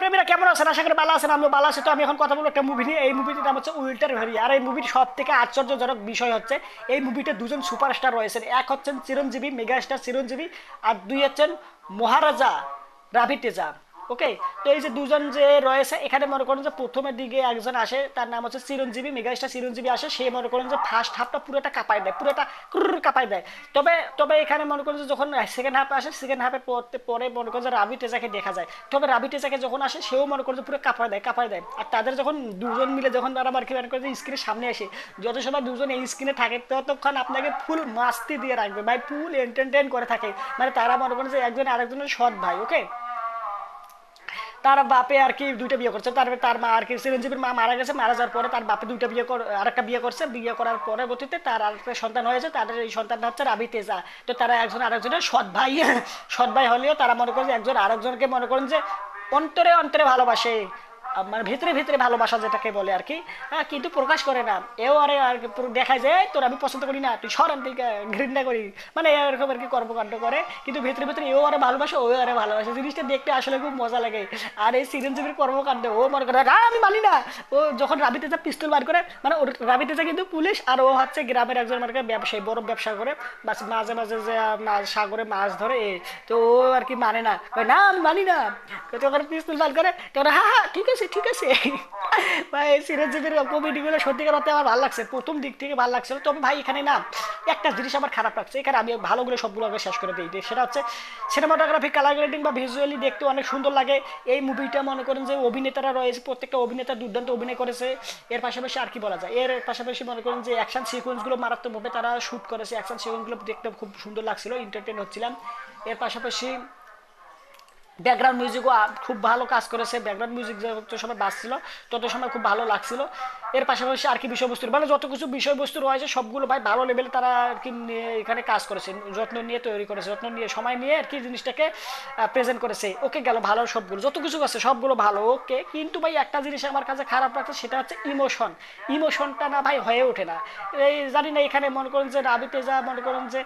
প্রেমীরা কেমন আছেন? আশা করি ভালো আছেন। আমিও ভালো আছি। তো আমি এখন কথা বলবো একটা মুভি নিয়ে। এই মুভিটির নাম হচ্ছে উইল্টার ভেরি। আর এই মুভির সব থেকে আশ্চর্যজনক বিষয় হচ্ছে এই মুভিতে দুজন সুপারস্টার রয়েছেন। এক হচ্ছেন চিরঞ্জীবী, মেগাস্টার চিরঞ্জীবী, আর দুই হচ্ছেন মহারাজা রাবি তেজা। ওকে, তো এই যে দুজন যে রয়েছে এখানে মনে করেন যে প্রথমের দিকে একজন আসে, তার নাম হচ্ছে চিরঞ্জীবী, মেগাস্টার চিরঞ্জীবী আসে। সে মনে করেন যে ফার্স্ট হাফটা পুরোটা কাঁপায় দেয়, পুরোটা কাঁপায় দেয়। তবে তবে এখানে মনে করেন যে যখন সেকেন্ড হাফে আসে, সেকেন্ড হাফে পরে মনে করেন যে রাবি তেজাকে দেখা যায়। তবে রাবি তেজাকে যখন আসে সেও মনে করেন যে পুরো কাঁপায় দেয়। আর তাদের যখন দুজন মিলে যখন তারা আর কি মনে করেন যে স্ক্রিনের সামনে আসে, যত সময় দুজন এই স্ক্রিনে থাকে ততক্ষণ আপনাকে ফুল মাস্তি দিয়ে রাখবে ভাই, ফুল এন্টারটেইন করে থাকে। মানে তারা মনে করেন যে একজন আরেকজনের সৎ ভাই। ওকে, তার বাপে আর কি দুইটা বিয়ে করছে, তার তার মা আর কি চিরঞ্জীবীর মা মারা গেছে, মারা যাওয়ার পরে তার বাপে দুইটা আরেকটা বিয়ে করছে। বিয়ে করার পরবর্তীতে তার আরেকটা সন্তান হয়েছে, তাদের এই সন্তানটা হচ্ছে রাবি তেজা। তো তারা একজন আরেকজনের সৎ ভাই। সৎ ভাই হলেও তারা মনে করেন যে একজন আরেকজনকে মনে করেন যে অন্তরে অন্তরে ভালোবাসে। মানে ভিতরে ভিতরে ভালোবাসা যেটাকে বলে আর কি। হ্যাঁ, কিন্তু প্রকাশ করে না। এও আরে আর কি দেখায় যে "এই, তোর আমি পছন্দ করি না, তুই সরান থেকে ঘৃণা করি", মানে এরকম আর কি কর্মকাণ্ড করে। কিন্তু ভিতরে ভিতরে এও আরে ভালোবাসে, ও আরে ভালোবাসে। জিনিসটা দেখতে আসলে খুব মজা লাগে। আর এই চিরঞ্জীবীর কর্মকাণ্ড ও মনে করে না আমি মানি না। ও যখন রাবি তেজা পিস্তল বার করে, মানে ওর রাবি তেজা কিন্তু পুলিশ, আর ও হচ্ছে গ্রামের একজন মানে ব্যবসায়ী, বড় ব্যবসা করে, মাঝে মাঝে যে সাগরে মাছ ধরে। তো ও আর কি মানে না, না আমি মানি না। তখন পিস্তল বার করে, তখন হ্যাঁ হ্যাঁ ঠিক আছে ঠিক আছে। ভাই চিরঞ্জীবীর কমেডিগুলো সত্যিকার অর্থে আমার ভালো লাগছে, প্রথম দিক থেকে ভালো লাগছিল। তবে ভাই এখানে না একটা জিনিস আমার খারাপ লাগছে। এখানে আমি ভালোগুলো সবগুলো আগে শেষ করে দিই। সেটা হচ্ছে সিনেমাটোগ্রাফি, কালার গ্রেডিং বা ভিজুয়ালি দেখতে অনেক সুন্দর লাগে। এই মুভিটা মনে করেন যে অভিনেতারা রয়েছে, প্রত্যেকটা অভিনেতা দুর্দান্ত অভিনয় করেছে। এর পাশাপাশি আর কি বলা যায়, এর পাশাপাশি মনে করেন যে অ্যাকশন সিকোয়েন্সগুলো মারাত্মকভাবে তারা শ্যুট করেছে। অ্যাকশন সিকোয়েন্সগুলো দেখতে খুব সুন্দর লাগছিল, এন্টারটেইন হচ্ছিলাম। এর পাশাপাশি ব্যাকগ্রাউন্ড মিউজিকও খুব ভালো কাজ করেছে। ব্যাকগ্রাউন্ড মিউজিক যত সময় বাজছিল তত সময় খুব ভালো লাগছিল। এর পাশাপাশি আর কি বিষয়বস্তু, মানে যত কিছু বিষয়বস্তু রয়েছে সবগুলো ভাই ভালো লেভেলে তারা আর কি এখানে কাজ করেছে, যত্ন নিয়ে তৈরি করেছে, যত্ন নিয়ে সময় নিয়ে আর কি জিনিসটাকে প্রেজেন্ট করেছে। ওকে, গেল ভালো, সবগুলো যত কিছু আছে সবগুলো ভালো। ওকে, কিন্তু ভাই একটা জিনিস আমার কাছে খারাপ লাগছে, সেটা হচ্ছে ইমোশন। ইমোশনটা না ভাই হয়ে ওঠে না। এই জানি না, এখানে মনে করেন যে রাবি তেজা মনে করেন যে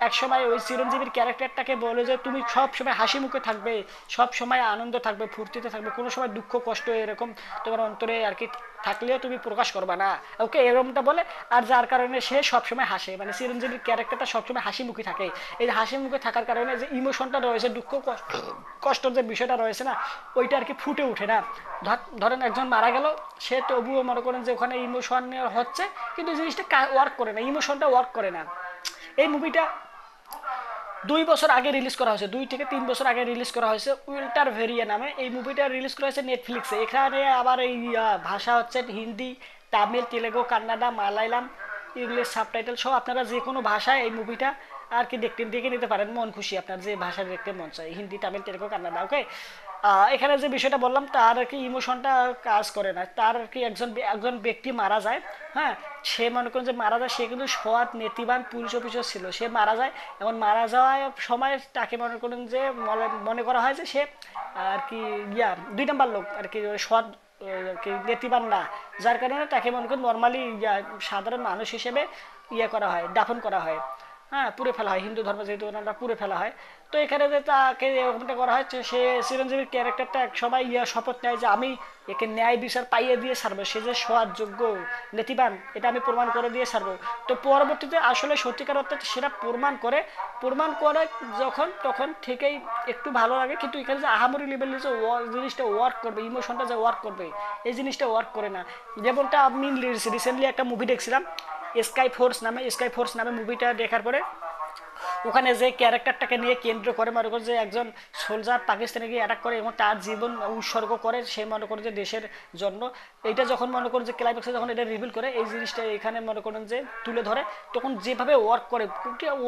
এক সময় ওই চিরঞ্জীবীর ক্যারেক্টারটাকে বলে যে তুমি সব সময় হাসি মুখে থাকবে, সব সময় আনন্দ থাকবে, ফুর্তিতে থাকবে, কোনো সময় দুঃখ কষ্ট এরকম তোমার অন্তরে আর কি থাকলেও তুমি প্রকাশ করবা না। ওকে, এরকমটা বলে। আর যার কারণে সে সবসময় হাসে, মানে চিরঞ্জীবীর ক্যারেক্টারটা সবসময় হাসি মুখে থাকে। এই যে হাসি মুখে থাকার কারণে যে ইমোশনটা রয়েছে, দুঃখ কষ্টর যে বিষয়টা রয়েছে না, ওইটা আর কি ফুটে ওঠে না। ধরেন একজন মারা গেল, সে তবুও মনে করেন যে ওখানে ইমোশন হচ্ছে, কিন্তু জিনিসটা ওয়ার্ক করে না, ইমোশনটা ওয়ার্ক করে না। এই মুভিটা 2 বছর আগে রিলিজ করা হয়েছে, 2 থেকে 3 বছর আগে রিলিজ করা হয়েছে উইল্টার ভেরিয়া নামে। এই মুভিটা রিলিজ করা হয়েছে নেটফ্লিক্সে। এখানে আবার এই ভাষা হচ্ছে হিন্দি, তামিল, তেলেগু, কান্নাডা, মালায়ালাম, ইংলিশ সাবটাইটেল সহ আপনারা যে কোনো ভাষায় এই মুভিটা আর কি দেখে নিতে পারেন, মন খুশি আপনার যে ভাষা দেখতে মন চায়, হিন্দি, তামিল, তেলেগু, কান্নাডা। ওকে, এখানে যে বিষয়টা বললাম, তার আর কি ইমোশনটা কাজ করে না। তার আর কি একজন একজন ব্যক্তি মারা যায়। হ্যাঁ, সে মনে করেন যে মারা যায়, সে কিন্তু সৎ নীতিবান পুলিশ অফিসার ছিল। সে মারা যায়, এমন মারা যাওয়ার সময় তাকে মনে করেন যে মনে করা হয় যে সে আর কি 2 নম্বর লোক আর কি, সৎ আর কি নীতিবান না। যার কারণে তাকে মনে করেন নর্মালি সাধারণ মানুষ হিসেবে করা হয়, দাফন করা হয়। হ্যাঁ, পুড়ে ফেলা হয়, হিন্দু ধর্ম যেহেতু ওনারা পুড়ে ফেলা হয়। তো এখানে যে তাকে এরকমটা করা হয়, সে চিরঞ্জীবীর ক্যারেক্টারটা এক সময় শপথ নেয় যে আমি একে ন্যায় বিচার পাইয়ে দিয়ে ছাড়বো, সে যে সৎ যোগ্য নীতিবান এটা আমি প্রমাণ করে দিয়ে ছাড়বো। তো পরবর্তীতে আসলে সত্যিকার অর্থে সেটা প্রমাণ করে যখন, তখন থেকেই একটু ভালো লাগে। কিন্তু এখানে যে আহামরি লেভেলে যে জিনিসটা ওয়ার্ক করবে, ইমোশনটা যে ওয়ার্ক করবে, এই জিনিসটা ওয়ার্ক করে না। যেমনটা আমি রিসেন্টলি একটা মুভি দেখছিলাম স্কাই ফোর্স নামে মুভিটা দেখার পরে ওখানে যে ক্যারেক্টারটাকে নিয়ে কেন্দ্র করে মনে করে যে একজন সোলজার পাকিস্তানে গিয়ে অ্যাটাক করে এবং তার জীবন উৎসর্গ করে, সে মনে করে যে দেশের জন্য। এইটা যখন মনে করেন যে ক্লাইম্যাক্সে যখন এটা রিভিল করে, এই জিনিসটা এখানে মনে করেন যে তুলে ধরে, তখন যেভাবে ওয়ার্ক করে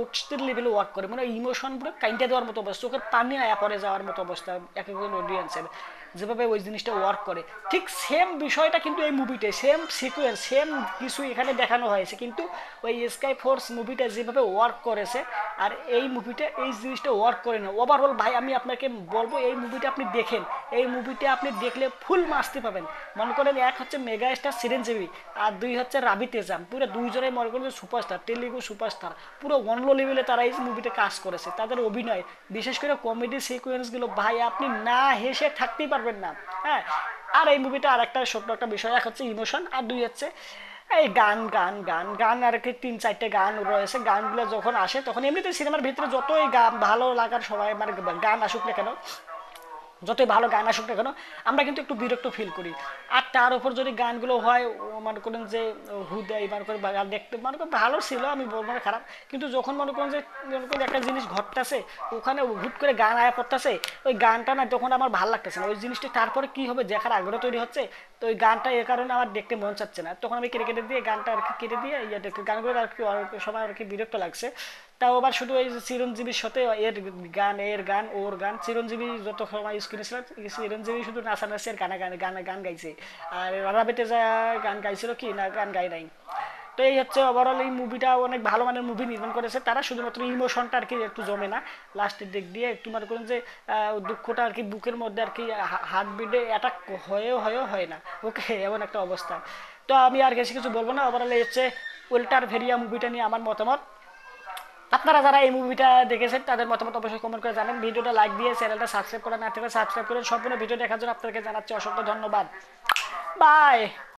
অস্থির লেভেলে ওয়ার্ক করে, মানে ইমোশন পুরো কাইন্ডা দেওয়ার মতো অবস্থা, চোখের পানি আয়া পরে যাওয়ার মতো অবস্থা এক একজন অডিয়েন্সের, যেভাবে ওই জিনিসটা ওয়ার্ক করে। ঠিক সেম বিষয়টা কিন্তু এই মুভিতে, সেম সিকুয়েন্স, সেম কিছু এখানে দেখানো হয়েছে। কিন্তু ওই স্কাই ফোর্স মুভিটা যেভাবে ওয়ার্ক করেছে আর এই মুভিটা এই জিনিসটা ওয়ার্ক করে না। ওভারঅল ভাই আমি আপনাকে বলবো এই মুভিটা আপনি দেখেন, এই মুভিটা আপনি দেখলে ফুল মাস্তি পাবেন। মনে করেন এক হচ্ছে মেগা স্টার চিরঞ্জীবী আর দুই হচ্ছে রাবি তেজাম, পুরো দুইজনে মনে করেন সুপারস্টার, তেলেগু সুপারস্টার, পুরো অন্য লেভেলে তারা এই মুভিতে কাজ করেছে। তাদের অভিনয়, বিশেষ করে কমেডি সিকোয়েন্সগুলো ভাই আপনি না হেসে থাকতেই পারবেন পারবেন না। হ্যাঁ, আর এই মুভিটা আর একটা ছোট্ট একটা বিষয়, এক হচ্ছে ইমোশন, আর দুই হচ্ছে এই গান গান গান গান আর কি 3-4টে গান রয়েছে, গানগুলো যখন আসে তখন এমনিতে সিনেমার ভিতরে যতই গান ভালো লাগার সবাই মানে গান আসুক না কেন, যতই ভালো গান আসুক না কেন, আমরা কিন্তু একটু বিরক্ত ফিল করি। আর তার উপর যদি গানগুলো হয় মনে করেন যে হুদাই মনে করেন গান দেখতে মনে করেন ভালো ছিল, আমি বলবো না খারাপ, কিন্তু যখন মনে করেন যে মনে করেন একটা জিনিস ঘটতেছে ওখানে হুট করে গান আয়া পড়তেছে, ওই গানটা না তখন আমার ভালো লাগতেছে না, ওই জিনিসটা তারপরে কি হবে দেখার আগ্রহ তৈরি হচ্ছে, তো ওই গানটা এর কারণে আমার দেখতে মন চাচ্ছে না, তখন আমি কেটে কেটে দিয়ে গানটা আর কি কেটে দিয়ে ইয়ে দেখতে গানগুলো আর কি অনেক সময় আর কি বিরক্ত লাগছে। তাও আবার শুধু এই যে চিরঞ্জীবীর সাথে এর গান ওর গান, চিরঞ্জীবী যত সময় স্ক্রিনে ছিল চিরঞ্জীবী শুধু নাচানাচি আর গানা গান গান গান গাইছে, আর রাবেতে যা গান গাইছিল কি না গান গাই নাই। তো এই হচ্ছে ওভারঅল এই মুভিটা অনেক ভালো মানের মুভি নির্মাণ করেছে তারা, শুধুমাত্র ইমোশনটা আর কি একটু জমে না লাস্টের দিক দিয়ে, একটু মনে করেন যে দুঃখটা আর কি বুকের মধ্যে আর কি হার্ট বিটে অ্যাটাক হয়েও হয় না, ওকে এমন একটা অবস্থা। তো আমি আর বেশি কিছু বলবো না, ওভারঅল এই হচ্ছে উল্টার ভেরিয়া মুভিটা নিয়ে আমার মতামত। আপনারা যারা এই মুভিটা দেখেছেন তাদের মতামত অবশ্যই কমেন্ট করে জানেন, ভিডিওটা লাইক দিয়ে চ্যানেলটা সাবস্ক্রাইব করা না থাকলে সাবস্ক্রাইব করে সম্পূর্ণ ভিডিও দেখার জন্য আপনাদেরকে জানাচ্ছি অসংখ্য ধন্যবাদ। বাই।